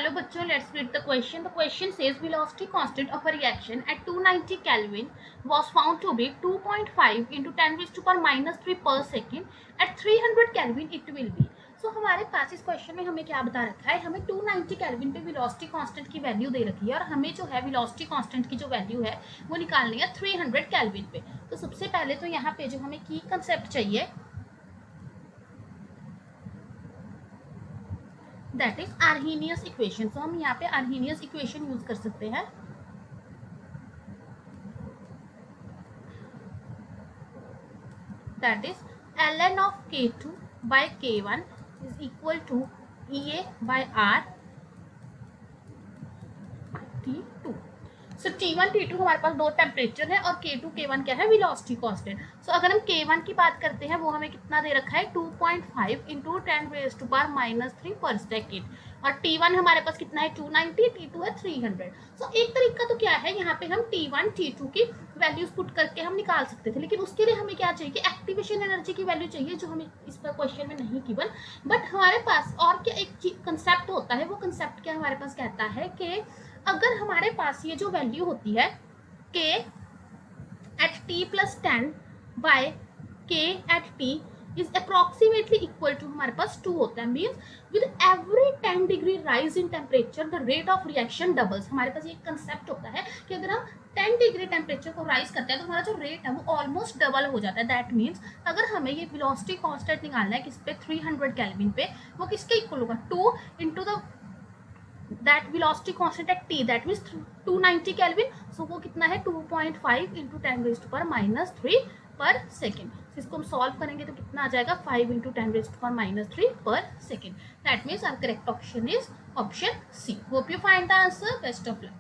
Hello bachcho, let's read the question. The question says velocity constant of a reaction at 290 Kelvin was found to be 2.5 into 10 raised to power minus 3 per second. At 300 Kelvin it will be. So हमारे पास इस question में हमें क्या बता रखा है, हमें 290 kelvin पे वेलोसिटी कांस्टेंट की वैल्यू दे रखी है और हमें जो है वेलोसिटी कांस्टेंट की जो वैल्यू है वो निकालनी है 300 केल्विन पे। तो सबसे पहले तो यहाँ पे जो हमें की कंसेप्ट चाहिए दैट इज आर्हीनियस इक्वेशन। तो हम यहाँ पे आर्हीनियस इक्वेशन यूज कर सकते हैं। That is ln of k2 by k1 is equal to EA by R T2। So T1 T2 हमारे पास दो टेम्परेचर है और K2 K1 क्या है, वेलोसिटी कांस्टेंट। सो अगर हम K1 की बात करते हैं वो हमें कितना दे रखा है 2.5 into 10 raise to power minus 3 पर सेकेंड, और T1 हमारे पास कितना है 290, T2 है 300। सो एक तरीका तो क्या है, यहाँ पे हम T1 T2 की वैल्यूज पुट करके हम निकाल सकते थे, लेकिन उसके लिए हमें क्या चाहिए कि एक्टिवेशन एनर्जी की वैल्यू चाहिए जो हमें इस पर क्वेश्चन में नहीं गिवन। बट हमारे पास और क्या एक कंसेप्ट होता है, वो कंसेप्ट क्या हमारे पास कहता है कि अगर हमारे पास ये जो वैल्यू होती है k at t plus 10 by k at t is approximately equal to हमारे पास 2 होता है, means with every 10 degree rise in temperature the rate of reaction doubles। हमारे पास ये कंसेप्ट होता है कि अगर हम 10 डिग्री टेम्परेचर को राइज करते हैं तो हमारा जो रेट है वो ऑलमोस्ट डबल हो जाता है। दैट मीन्स अगर हमें ये वेलोसिटी कांस्टेंट निकालना है किस पे 300 केल्विन पे, वो किसके इक्वल होगा 2 into the that velocity constant at t, that means 290 Kelvin। so वो कितना है 2.5 into 10 raised to power minus 3 per second। इसको हम सॉल्व करेंगे तो कितना आ जाएगा 5 into 10 raised to power minus 3 per second। that means our correct option is option C। hope you find the answer, best of luck।